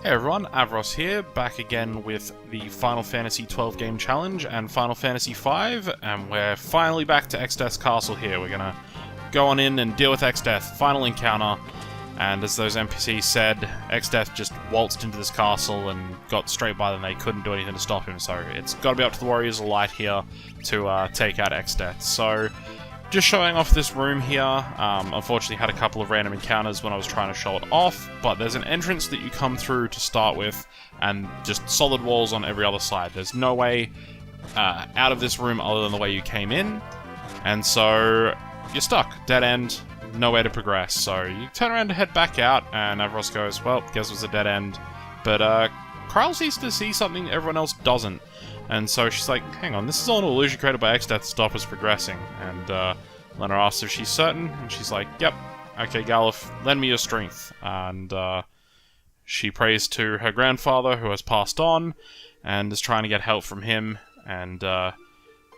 Hey everyone, Avros here, back again with the Final Fantasy 12 game challenge and Final Fantasy 5, and we're finally back to Exdeath's castle here. We're gonna go on in and deal with Exdeath, final encounter, and as those NPCs said, Exdeath just waltzed into this castle and got straight by them. They couldn't do anything to stop him, so it's gotta be up to the Warriors of Light here to take out Exdeath. So, just showing off this room here. Unfortunately had a couple of random encounters when I was trying to show it off, but there's an entrance that you come through to start with, and just solid walls on every other side. There's no way out of this room other than the way you came in, and so you're stuck. Dead end, no way to progress. So you turn around to head back out, and Avros goes, well, guess it was a dead end. But Kryl seems to see something everyone else doesn't. And so she's like, hang on, this is all an illusion created by Exdeath to stop us progressing. And Lena asks if she's certain, and she's like, yep, okay, Galuf, lend me your strength. And she prays to her grandfather, who has passed on, and is trying to get help from him. And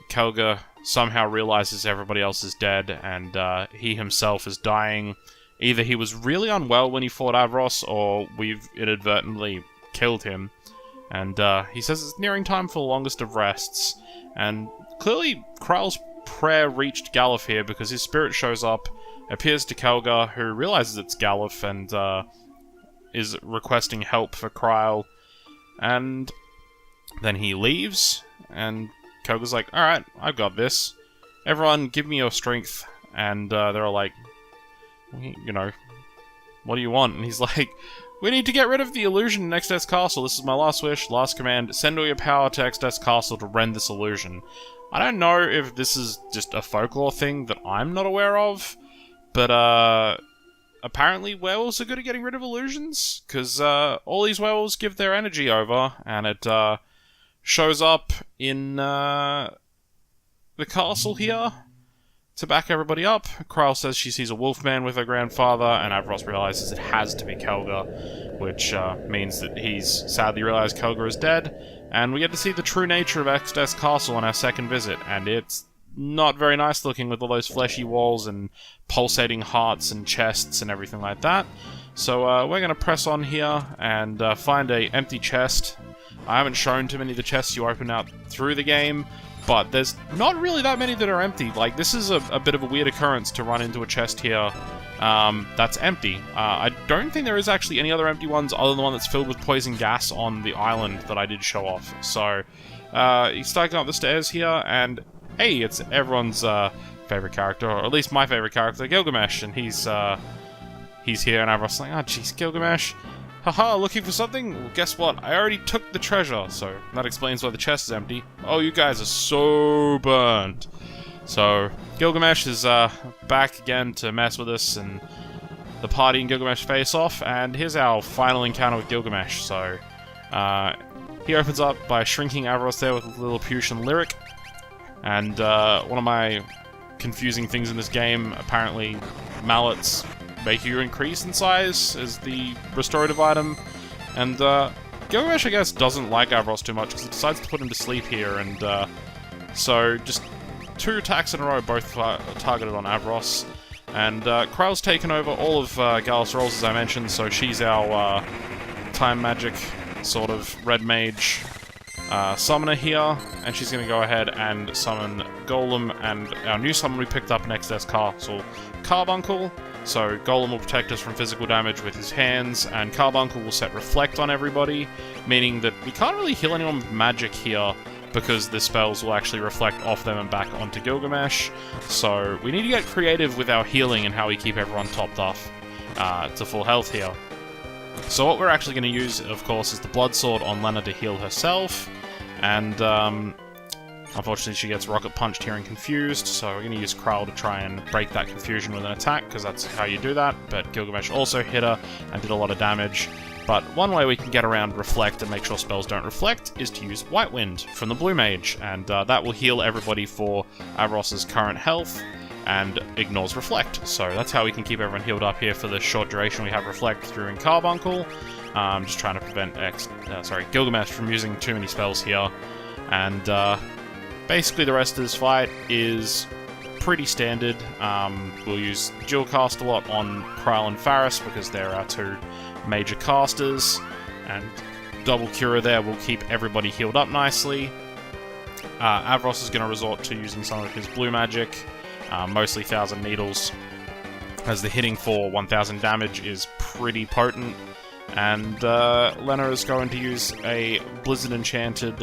Kelga somehow realizes everybody else is dead, and he himself is dying. Either he was really unwell when he fought Avros, or we've inadvertently killed him. And he says it's nearing time for the longest of rests. And clearly, Kryl's prayer reached Galuf here because his spirit shows up, appears to Kelga, who realizes it's Galuf and is requesting help for Kryl. And then he leaves, and Kelga's like, alright, I've got this. Everyone, give me your strength. And they're all like, you know, what do you want? And he's like, we need to get rid of the illusion in Exdeath's castle. This is my last wish, last command. Send all your power to Exdeath's castle to rend this illusion. I don't know if this is just a folklore thing that I'm not aware of, but apparently werewolves are good at getting rid of illusions, because all these werewolves give their energy over, and it shows up in the castle here to back everybody up. Kryl says she sees a wolfman with her grandfather, and Avros realizes it has to be Kelga, which means that he's sadly realized Kelga is dead, and we get to see the true nature of Exdeath's castle on our second visit, and it's not very nice looking with all those fleshy walls and pulsating hearts and chests and everything like that. So we're going to press on here and find a empty chest. I haven't shown too many of the chests you open out through the game, but there's not really that many that are empty. Like, this is a bit of a weird occurrence to run into a chest here that's empty. I don't think there is actually any other empty ones other than the one that's filled with poison gas on the island that I did show off. So, you start going up the stairs here, and hey, it's everyone's favorite character, or at least my favorite character, Gilgamesh, and he's here, and everyone's like, oh jeez, Gilgamesh. Haha, looking for something? Well, guess what? I already took the treasure, so that explains why the chest is empty. Oh, you guys are so burnt. So, Gilgamesh is back again to mess with us, and the party and Gilgamesh face off, and here's our final encounter with Gilgamesh. So, he opens up by shrinking Avros there with a Lilliputian lyric, and one of my confusing things in this game, apparently mallets make you increase in size as the restorative item, and Gilgamesh, I guess, doesn't like Avros too much because he decides to put him to sleep here, and so just 2 attacks in a row, both targeted on Avros, and Kryl's taken over all of Galuf's roles, as I mentioned, so she's our time magic sort of red mage summoner here, and she's going to go ahead and summon Golem and our new summon we picked up in Exdeath's castle, Carbuncle. So Golem will protect us from physical damage with his hands, and Carbuncle will set Reflect on everybody, meaning that we can't really heal anyone with magic here, because the spells will actually reflect off them and back onto Gilgamesh. So we need to get creative with our healing and how we keep everyone topped off to full health here. So what we're actually going to use, of course, is the Blood Sword on Lena to heal herself, and unfortunately she gets rocket punched here and confused, so we're going to use Kryl to try and break that confusion with an attack, because that's how you do that, but Gilgamesh also hit her and did a lot of damage. But one way we can get around Reflect and make sure spells don't reflect is to use White Wind from the Blue Mage, and that will heal everybody for Avros's current health, and ignores Reflect. So that's how we can keep everyone healed up here for the short duration we have Reflect through in Carbuncle. Just trying to prevent Gilgamesh from using too many spells here, and basically the rest of this fight is pretty standard. We'll use dual cast a lot on Kryl and Faris because they're our 2 major casters, and double cure there will keep everybody healed up nicely. Avros is going to resort to using some of his blue magic, mostly 1000 needles, as the hitting for 1000 damage is pretty potent. And Lena is going to use a Blizzard Enchanted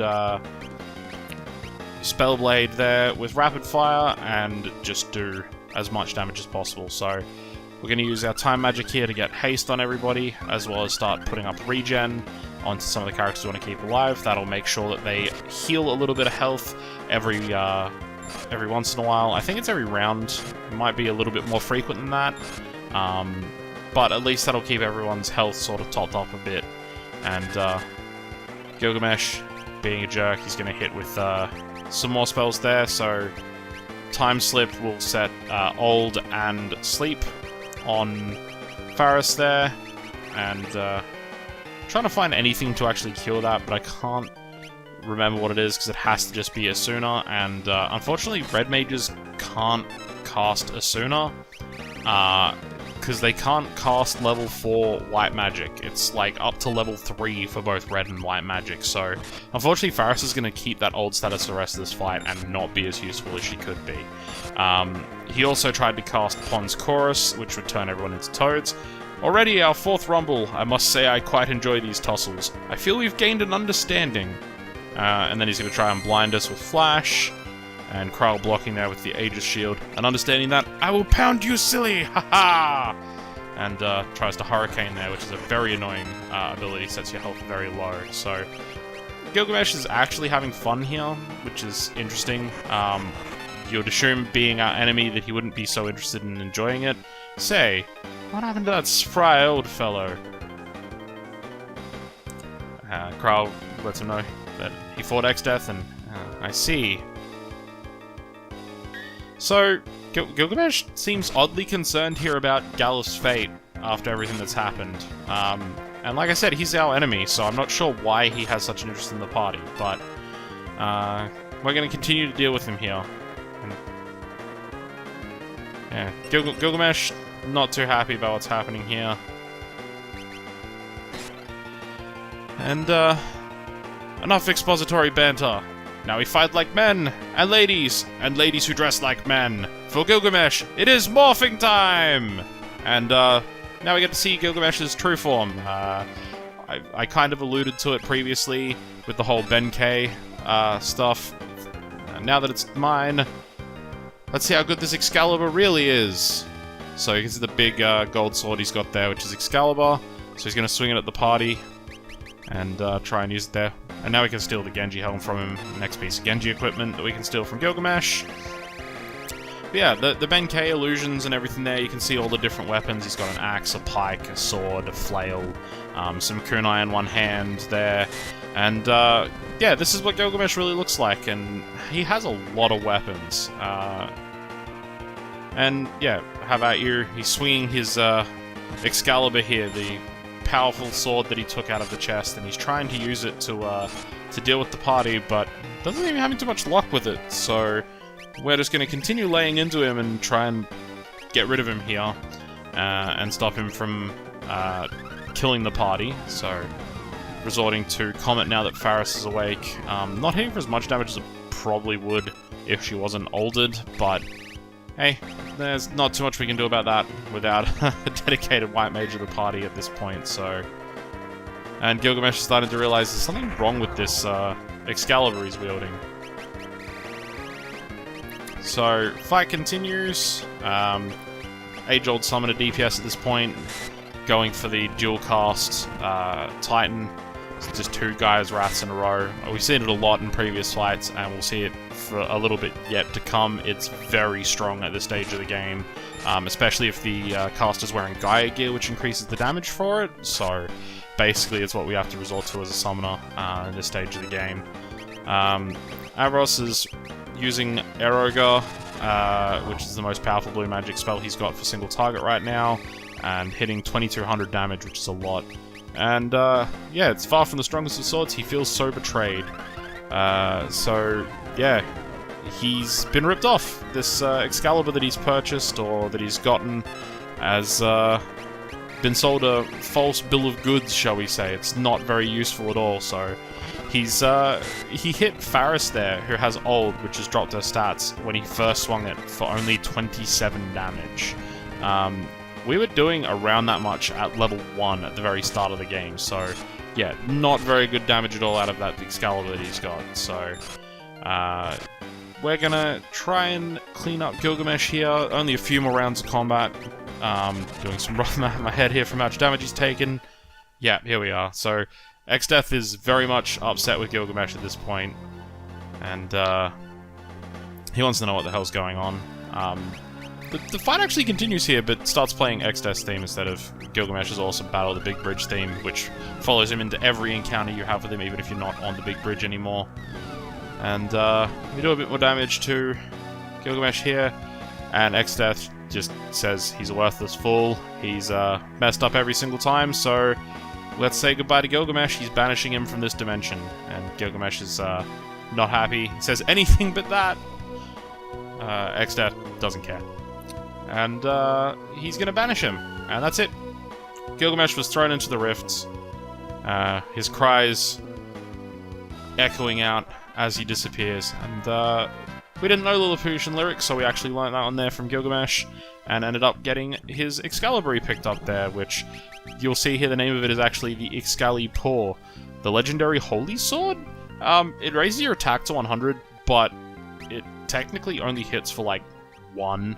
Spellblade there with Rapid Fire and just do as much damage as possible. So we're going to use our Time Magic here to get haste on everybody, as well as start putting up regen onto some of the characters we want to keep alive. That'll make sure that they heal a little bit of health every once in a while. I think it's every round. It might be a little bit more frequent than that. But at least that'll keep everyone's health sort of topped up a bit. And Gilgamesh, being a jerk, he's going to hit with some more spells there. So Time Slip will set Old and Sleep on Faris there. And trying to find anything to actually cure that, but I can't remember what it is because it has to just be Asuna. And unfortunately, red mages can't cast Asuna. Because they can't cast level 4 white magic. It's like up to level 3 for both red and white magic, so unfortunately Faris is going to keep that old status the rest of this fight and not be as useful as she could be. He also tried to cast Pond's Chorus, which would turn everyone into toads. Already our 4th Rumble. I must say I quite enjoy these tussles. I feel we've gained an understanding. And then he's going to try and blind us with Flash. And Krile blocking there with the Aegis Shield, and understanding that, I will pound you silly, haha! And tries to Hurricane there, which is a very annoying ability, sets your health very low. So Gilgamesh is actually having fun here, which is interesting. You'd assume, being our enemy, that he wouldn't be so interested in enjoying it. Say, what happened to that spry old fellow? Krile lets him know that he fought Exdeath, and I see. So, Gilgamesh seems oddly concerned here about Galif's fate after everything that's happened. And like I said, he's our enemy, so I'm not sure why he has such an interest in the party, but we're going to continue to deal with him here. And, yeah, Gilgamesh, not too happy about what's happening here. And, enough expository banter. Now we fight like men, and ladies who dress like men. For Gilgamesh, it is morphing time! And, now we get to see Gilgamesh's true form. I kind of alluded to it previously with the whole Ben-K stuff. Now that it's mine, let's see how good this Excalibur really is. So you can see the big gold sword he's got there, which is Excalibur. So he's going to swing it at the party and try and use it there. And now we can steal the Genji helm from him. Next piece of Genji equipment that we can steal from Gilgamesh. But yeah, the Ben-K illusions and everything there, you can see all the different weapons. He's got an axe, a pike, a sword, a flail, some kunai in one hand there. And yeah, this is what Gilgamesh really looks like, and he has a lot of weapons. And yeah, how about you? He's swinging his Excalibur here, the powerful sword that he took out of the chest, and he's trying to use it to deal with the party, but doesn't seem having too much luck with it, so we're just going to continue laying into him and try and get rid of him here, and stop him from killing the party. So resorting to Comet now that Faris is awake. Not hitting for as much damage as it probably would if she wasn't altered, but hey, there's not too much we can do about that without a dedicated white mage of the party at this point, so... And Gilgamesh is starting to realize there's something wrong with this Excalibur he's wielding. So, fight continues. Age-old summoner DPS at this point, going for the dual-cast Titan. It's just 2 guys wraths in a row. We've seen it a lot in previous fights, and we'll see it for a little bit yet to come. It's very strong at this stage of the game, especially if the caster's wearing Gaia gear, which increases the damage for it. So basically it's what we have to resort to as a summoner in this stage of the game. Avros is using Eroga, which is the most powerful blue magic spell he's got for single target right now, and hitting 2200 damage, which is a lot. And, yeah, it's far from the strongest of swords. He feels so betrayed. So, yeah, he's been ripped off. This Excalibur that he's purchased, or that he's gotten as been sold a false bill of goods, shall we say. It's not very useful at all, so he hit Faris there, who has ult, which has dropped her stats when he first swung it for only 27 damage. We were doing around that much at level 1 at the very start of the game, so yeah, not very good damage at all out of that Excalibur that he's got, so we're gonna try and clean up Gilgamesh here. Only a few more rounds of combat. Doing some rough math in my head here from how much damage he's taken. Yeah, here we are. So, Exdeath is very much upset with Gilgamesh at this point, and he wants to know what the hell's going on. The fight actually continues here, but starts playing Exdeath's theme instead of Gilgamesh's awesome Battle of the Big Bridge theme, which follows him into every encounter you have with him, even if you're not on the Big Bridge anymore. And we do a bit more damage to Gilgamesh here, and Exdeath just says he's a worthless fool. He's messed up every single time, so let's say goodbye to Gilgamesh. He's banishing him from this dimension, and Gilgamesh is not happy. He says anything but that. Exdeath doesn't care. And he's going to banish him, and that's it. Gilgamesh was thrown into the rifts, his cries echoing out as he disappears, and we didn't know Lilliputian lyrics, so we actually learned that on there from Gilgamesh, and ended up getting his Excalibur picked up there, which you'll see here the name of it is actually the Excalibur, the legendary holy sword. It raises your attack to 100, but it technically only hits for like 1.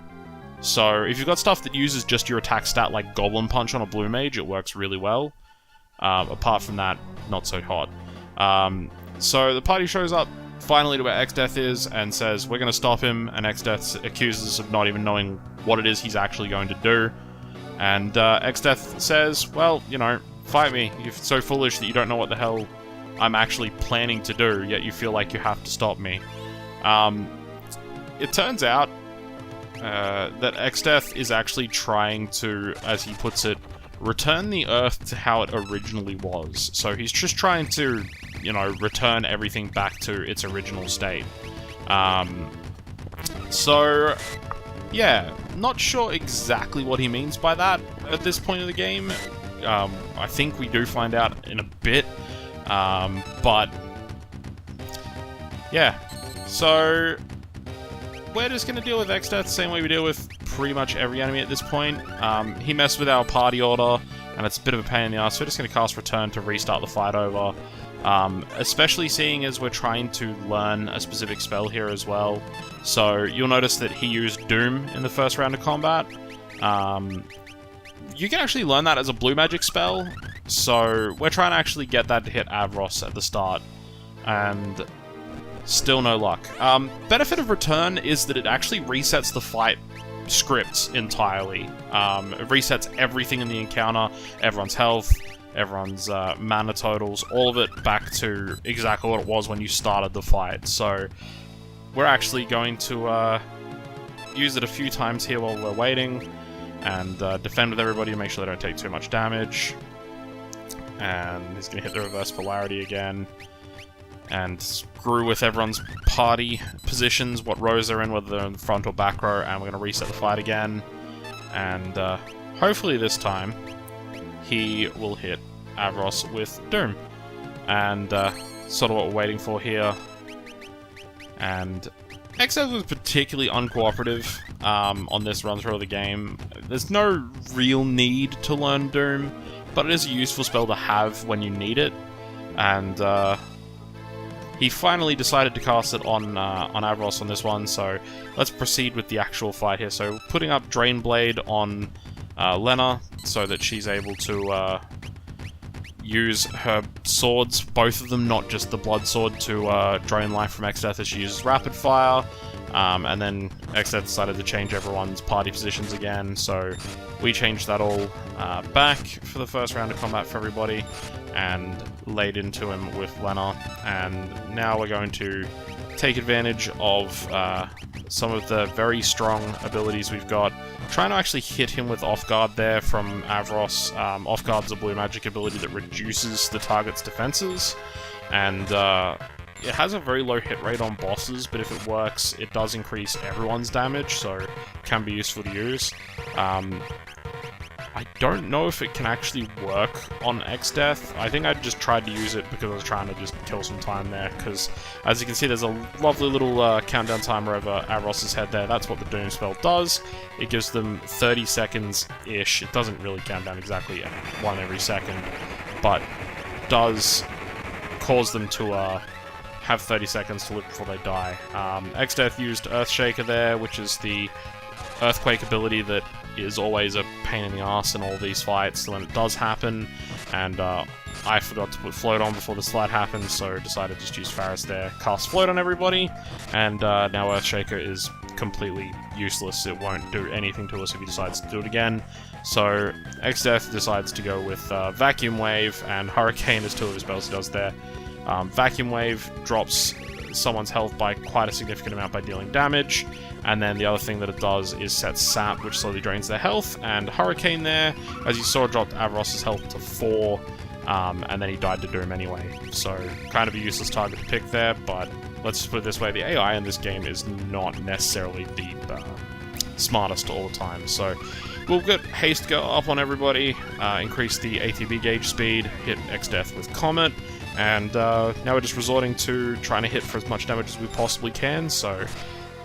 So if you've got stuff that uses just your attack stat like Goblin Punch on a Blue Mage, it works really well. Apart from that, not so hot. So the party shows up finally to where Exdeath is and says, we're going to stop him, and Exdeath accuses us of not even knowing what it is he's actually going to do. And Exdeath says, well, you know, fight me. You're so foolish that you don't know what the hell I'm actually planning to do, yet you feel like you have to stop me. It turns out that Exdeath is actually trying to, as he puts it, return the Earth to how it originally was. So he's just trying to, you know, return everything back to its original state. So, yeah, not sure exactly what he means by that at this point of the game. I think we do find out in a bit, but yeah, so we're just going to deal with Exdeath the same way we deal with pretty much every enemy at this point. He messed with our party order, and it's a bit of a pain in the ass, so we're just going to cast Return to restart the fight over. Especially seeing as we're trying to learn a specific spell here as well. So you'll notice that he used Doom in the first round of combat. You can actually learn that as a blue magic spell, so we're trying to actually get that to hit Avros at the start, and still no luck. Benefit of Return is that it actually resets the fight scripts entirely. It resets everything in the encounter, everyone's health, everyone's mana totals, all of it back to exactly what it was when you started the fight. So we're actually going to use it a few times here while we're waiting, and defend with everybody to make sure they don't take too much damage. And he's going to hit the reverse polarity again, and screw with everyone's party positions, what rows they're in, whether they're in the front or back row, and we're going to reset the fight again. And hopefully this time he will hit Avros with Doom. And sort of what we're waiting for here. And Exdeath was particularly uncooperative on this run-through of the game. There's no real need to learn Doom, but it is a useful spell to have when you need it. And he finally decided to cast it on Avros on this one, so let's proceed with the actual fight here. So putting up Drain Blade on Lena, so that she's able to use her swords, both of them, not just the blood sword, to drain life from Exdeath as she uses Rapid Fire. And then Exdeath decided to change everyone's party positions again, so we changed that all back for the first round of combat for everybody, and laid into him with Lena. And now we're going to take advantage of some of the very strong abilities we've got. Trying to actually hit him with Off Guard there from Avros. Off Guard's a blue magic ability that reduces the target's defenses, and it has a very low hit rate on bosses, but if it works, it does increase everyone's damage, so it can be useful to use. I don't know if it can actually work on Exdeath. I think I just tried to use it because I was trying to just kill some time there, because as you can see there's a lovely little countdown timer over Avros's head there. That's what the Doom spell does. It gives them 30 seconds-ish. It doesn't really count down exactly one every second, but does cause them to have 30 seconds to live before they die. Exdeath used Earthshaker there, which is the Earthquake ability that is always a pain in the ass in all these fights when it does happen, and I forgot to put Float on before the slide happened, so decided to just use Faris there, cast Float on everybody, and now Earthshaker is completely useless. It won't do anything to us if he decides to do it again. So Exdeath decides to go with Vacuum Wave and Hurricane as two of his spells he does there. Vacuum Wave drops someone's health by quite a significant amount by dealing damage, and then the other thing that it does is set Sap, which slowly drains their health, and Hurricane there, as you saw, dropped Avros's health to 4, and then he died to Doom anyway, so kind of a useless target to pick there, but let's just put it this way, the AI in this game is not necessarily the smartest all the time, so we'll get Haste go up on everybody, increase the ATB gauge speed, hit Exdeath with Comet, and now we're just resorting to trying to hit for as much damage as we possibly can, so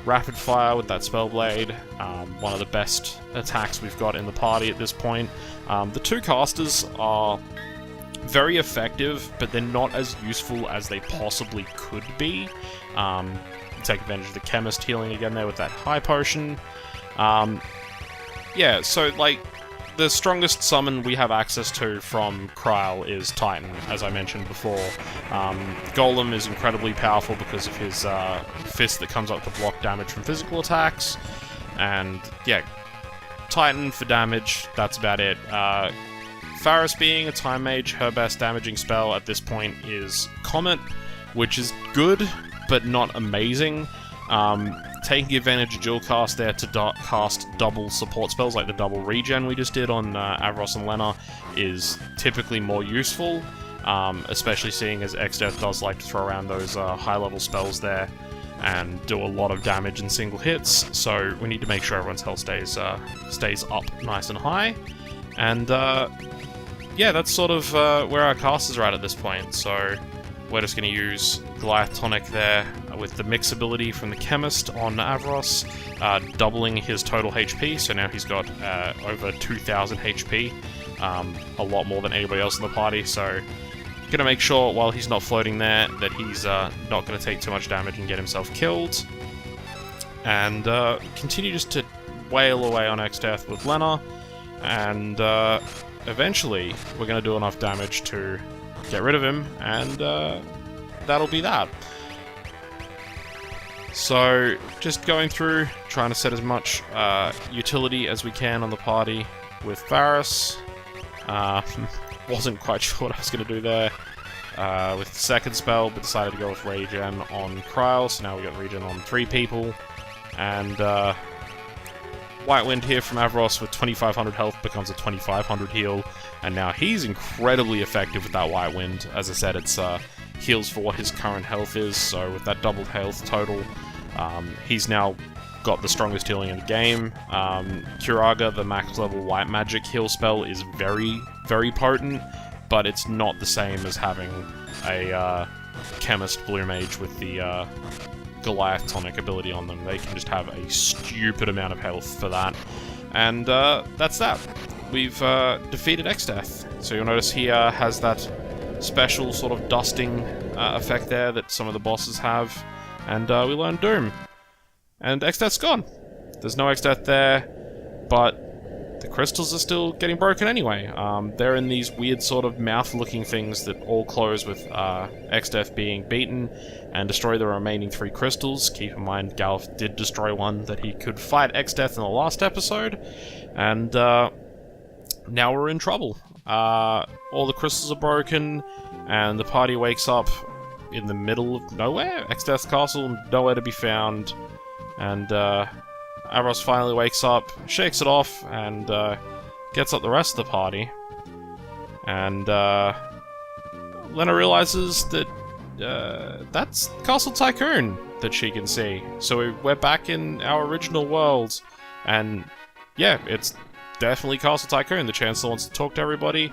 Rapid Fire with that Spellblade, one of the best attacks we've got in the party at this point. The two casters are very effective, but they're not as useful as they possibly could be. Take advantage of the Chemist healing again there with that High Potion. Yeah, so like, the strongest summon we have access to from Kryl is Titan, as I mentioned before. Golem is incredibly powerful because of his fist that comes up to block damage from physical attacks. And yeah, Titan for damage, that's about it. Faris being a Time Mage, her best damaging spell at this point is Comet, which is good, but not amazing. Taking advantage of dual cast there to cast double support spells like the double regen we just did on Avros and Lena is typically more useful, especially seeing as Exdeath does like to throw around those high-level spells there and do a lot of damage in single hits, so we need to make sure everyone's health stays up nice and high. And yeah, that's sort of where our casters are at this point, so we're just going to use Goliath Tonic there with the mix ability from the Chemist on Avros, doubling his total HP, so now he's got over 2,000 HP, a lot more than anybody else in the party, so going to make sure while he's not floating there that he's not going to take too much damage and get himself killed, and continue just to wail away on Exdeath with Lena, and eventually we're going to do enough damage to get rid of him, and that'll be that. So, just going through, trying to set as much utility as we can on the party with Faris. Wasn't quite sure what I was going to do there with the second spell, but decided to go with Regen on Kryl, so now we got Regen on 3 people. And White Wind here from Avros with 2,500 health becomes a 2,500 heal, and now he's incredibly effective with that White Wind. As I said, it's heals for what his current health is, so with that doubled health total, he's now got the strongest healing in the game. Curaga, the max level white magic heal spell, is very, very potent, but it's not the same as having a Chemist Blue Mage with the Goliath Tonic ability on them. They can just have a stupid amount of health for that. And that's that. We've defeated Exdeath. So you'll notice he has that special sort of dusting effect there that some of the bosses have. And we learned Doom. And Exdeath's gone. There's no Exdeath there, but the crystals are still getting broken anyway. They're in these weird sort of mouth-looking things that all close with Exdeath being beaten and destroy the remaining 3 crystals. Keep in mind, Galf did destroy one that he could fight Exdeath in the last episode, and now we're in trouble. All the crystals are broken, and the party wakes up in the middle of nowhere. Exdeath's castle, nowhere to be found, and Avros finally wakes up, shakes it off, and gets up the rest of the party. And Lena realizes that that's Castle Tycoon that she can see. So we're back in our original world, and yeah, it's definitely Castle Tycoon. The Chancellor wants to talk to everybody.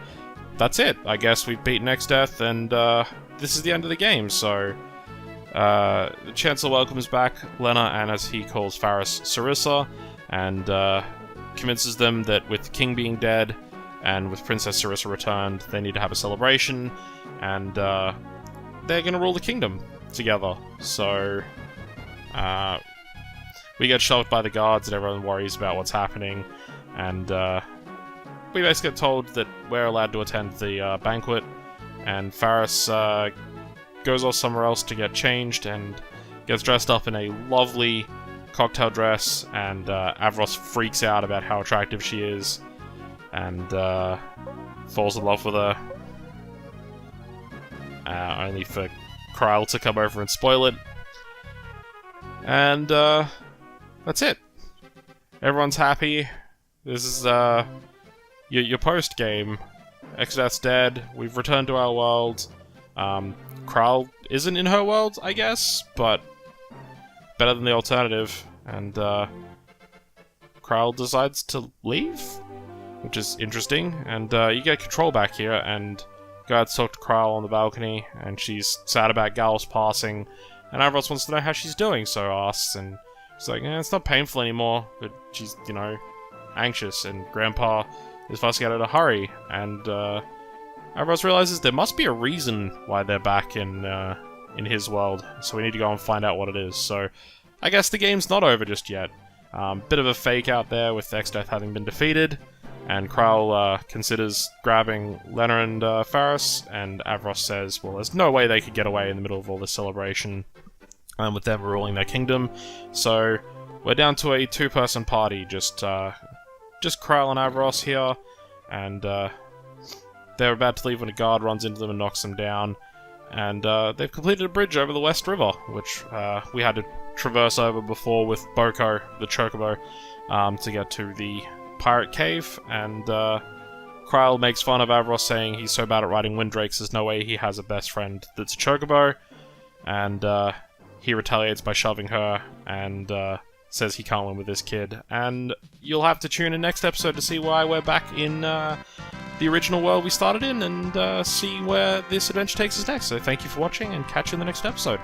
That's it. I guess we've beaten Exdeath, and this is the end of the game, so... the Chancellor welcomes back Lena and, as he calls Faris, Sarissa, and convinces them that with the king being dead and with Princess Sarissa returned, they need to have a celebration, and they're going to rule the kingdom together. So we get shoved by the guards and everyone worries about what's happening, and we basically get told that we're allowed to attend the banquet, and Faris goes off somewhere else to get changed and gets dressed up in a lovely cocktail dress, and Avros freaks out about how attractive she is and falls in love with her, only for Kryl to come over and spoil it. And that's it. Everyone's happy. This is your post-game. Exdeath's dead. We've returned to our world. Kryl isn't in her world, I guess, but better than the alternative. And Kryl decides to leave, which is interesting. And you get control back here, and go out to talk to Kryl on the balcony, and she's sad about Gal's passing, and Avros wants to know how she's doing, so asks, and she's like, it's not painful anymore, but she's, you know, anxious, and Grandpa is fussing at her to hurry, and Avros realizes there must be a reason why they're back in his world, so we need to go and find out what it is. So I guess the game's not over just yet. Bit of a fake out there with Exdeath having been defeated, and Kryl considers grabbing Lena and Faris, and Avros says, well, there's no way they could get away in the middle of all this celebration, with them ruling their kingdom. So we're down to a two-person party, just Kryl and Avros here, and they're about to leave when a guard runs into them and knocks them down, and they've completed a bridge over the West River, which we had to traverse over before with Boko, the Chocobo, to get to the pirate cave, and Kryl makes fun of Avros, saying he's so bad at riding windrakes there's no way he has a best friend that's a Chocobo, and he retaliates by shoving her, and says he can't win with this kid. And you'll have to tune in next episode to see why we're back in the original world we started in, and see where this adventure takes us next. So thank you for watching, and catch you in the next episode.